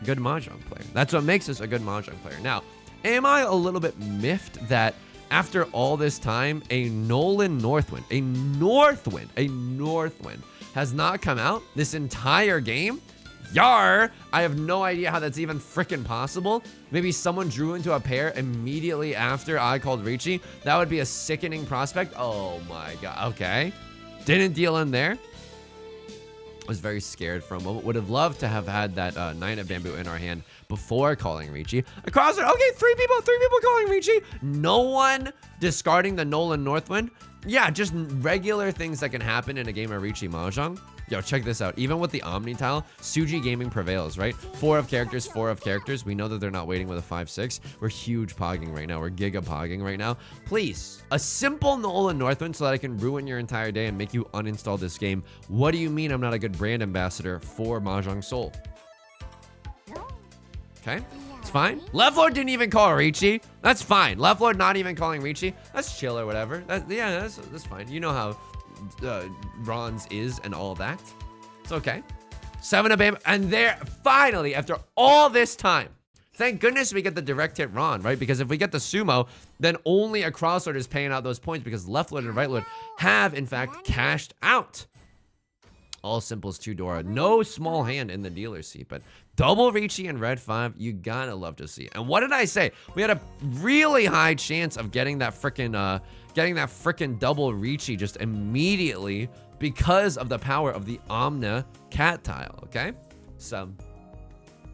S1: a good Mahjong player. That's what makes us a good Mahjong player. Now, am I a little bit miffed that after all this time, a Nolan Northwind, a Northwind has not come out this entire game? Yar! I have no idea how that's even freaking possible. Maybe someone drew into a pair immediately after I called Riichi. That would be a sickening prospect. Oh my god. Okay. Didn't deal in there. Was very scared for a moment. Would have loved to have had that 9 of bamboo in our hand before calling Riichi. Across it. Okay, three people calling Riichi. No one discarding the Nolan Northwind. Yeah, just regular things that can happen in a game of Riichi Mahjong. Yo, check this out. Even with the Omni tile, Suji Gaming prevails, right? 4 of characters. We know that they're not waiting with a 5-6. We're huge pogging right now. We're giga pogging right now. Please, a simple Nolan Northwind so that I can ruin your entire day and make you uninstall this game. What do you mean I'm not a good brand ambassador for Mahjong Soul? Okay, it's fine. Left Lord didn't even call Riichi. That's fine. Left Lord not even calling Riichi. That's chill or whatever. That's fine. You know how bronze is and all that. It's okay. 7 of bamboo, and there finally, after all this time, thank goodness we get the direct hit Ron, right? Because if we get the sumo, then only a crosslord is paying out those points because left lord and right lord have in fact cashed out. All simples 2 Dora. No small hand in the dealer's seat, but double Riichi and red 5, you gotta love to see. And what did I say? We had a really high chance of getting that frickin' double Riichi just immediately because of the power of the Omna cat tile, okay? So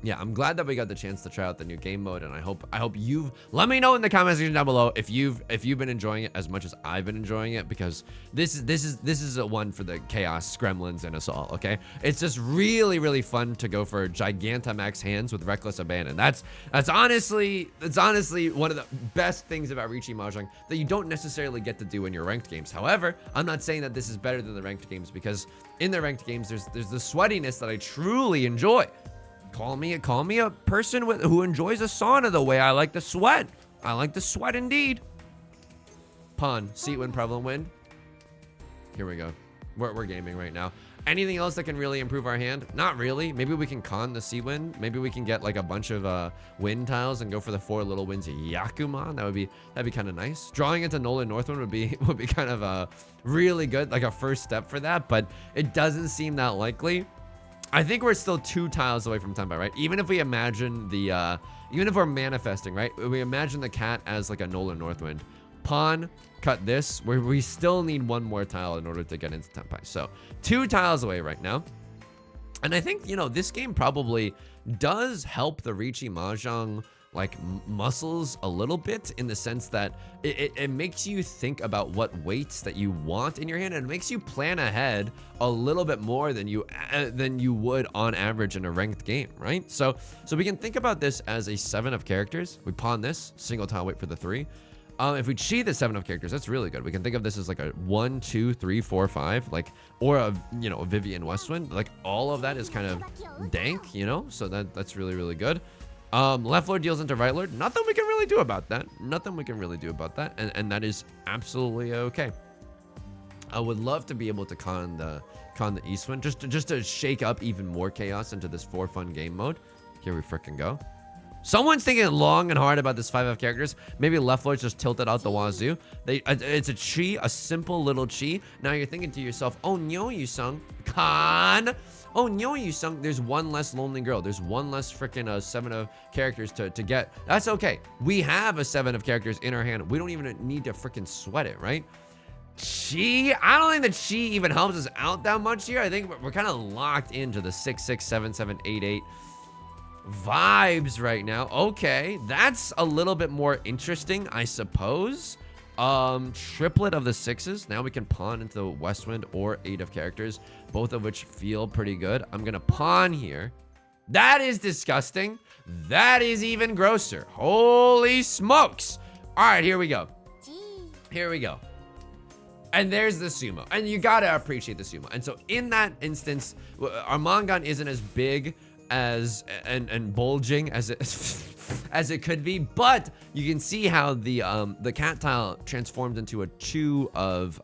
S1: yeah, I'm glad that we got the chance to try out the new game mode, and I hope you've, let me know in the comment section down below if you've been enjoying it as much as I've been enjoying it, because this is a one for the chaos gremlins and us all, okay? It's just really fun to go for Gigantamax hands with reckless abandon. That's honestly one of the best things about Riichi Mahjong that you don't necessarily get to do in your ranked games. However, I'm not saying that this is better than the ranked games, because in the ranked games there's the sweatiness that I truly enjoy. Call me a person who enjoys a sauna the way I like the sweat. I like the sweat indeed. Pawn, seat win, prevalent win. Here we go. We're gaming right now. Anything else that can really improve our hand? Not really. Maybe we can con the sea wind. Maybe we can get like a bunch of wind tiles and go for the 4 little winds Yakuman. That'd be kind of nice. Drawing into Nolan Northwind would be kind of really good, like a first step for that, but it doesn't seem that likely. I think we're still 2 tiles away from Tenpai, right? Even if we imagine the even if we're manifesting, right? We imagine the cat as like a Nolan Northwind. Pawn, cut this, where we still need 1 more tile in order to get into Tenpai. So 2 tiles away right now. And I think, you know, this game probably does help the Riichi Mahjong like muscles a little bit, in the sense that it makes you think about what weights that you want in your hand, and it makes you plan ahead a little bit more than you would on average in a ranked game, right? So we can think about this as a 7 of characters. We pawn this, single tile, wait for the 3. If we cheat the 7 of characters, that's really good. We can think of this as like a 1, 2, 3, 4, 5, like, or a, you know, a Vivian Westwind. Like all of that is kind of dank, you know, so that's really, really good. Left lord deals into right lord. Nothing we can really do about that. Nothing we can really do about that. And that is absolutely okay. I would love to be able to con the east wind, just to shake up even more chaos into this for fun game mode. Here we frickin' go. Someone's thinking long and hard about this 5F characters. Maybe left lord's just tilted out the wazoo. It's a chi, a simple little chi. Now you're thinking to yourself, oh no, Yusong, con. Oh no, Yusong, there's 1 less lonely girl. There's 1 less freaking 7 of characters to get. That's okay. We have a 7 of characters in our hand. We don't even need to freaking sweat it, right? Chi, I don't think the chi even helps us out that much here. I think we're kind of locked into the 6, 6, 7, 7, 8, 8 vibes right now. Okay, that's a little bit more interesting, I suppose. Triplet of the 6s. Now we can pawn into the Westwind or 8 of characters, both of which feel pretty good. I'm gonna pawn here. That is disgusting. That is even grosser. Holy smokes. All right, here we go. Here we go. And there's the sumo, and you gotta appreciate the sumo. And so in that instance, our Mangan isn't as big as and bulging as it as it could be, but you can see how the cat tile transformed into a 2 of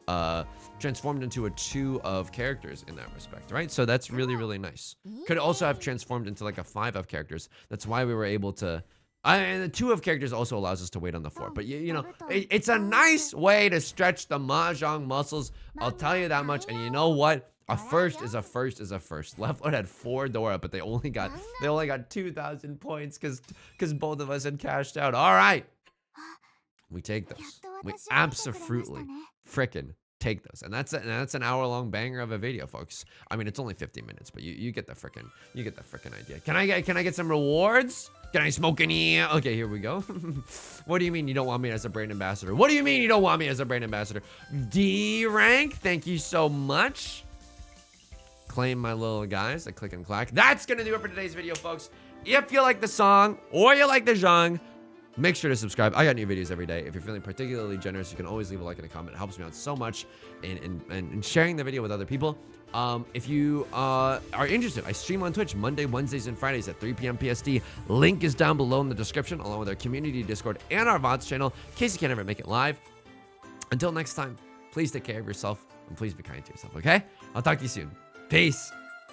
S1: characters in that respect, right? So that's really, really nice. Could also have transformed into like a 5 of characters. That's why we were able to. And the 2 of characters also allows us to wait on the 4. But you know, it's a nice way to stretch the mahjong muscles. I'll tell you that much. And you know what? A first is a first is a first. Left lord had 4 Dora, but they only got 2,000 points because both of us had cashed out. All right, we take those. We absolutely frickin' take those, and that's an hour-long banger of a video, folks. I mean, it's only 50 minutes, but you get the frickin' idea. Can I get some rewards? Can I smoke any? Okay, here we go. What do you mean you don't want me as a brand ambassador? What do you mean you don't want me as a brand ambassador? D rank, thank you so much. Claim my little guys. I click and clack. That's gonna do it for today's video, folks. If you like the song or you like the genre, make sure to subscribe. I got new videos every day. If you're feeling particularly generous, you can always leave a like and a comment. It helps me out so much in sharing the video with other people. If you are interested, I stream on Twitch Monday, Wednesdays, and Fridays at 3 p.m. PST. Link is down below in the description, along with our community Discord and our VODs channel, in case you can't ever make it live. Until next time, please take care of yourself and please be kind to yourself, okay? I'll talk to you soon. Peace.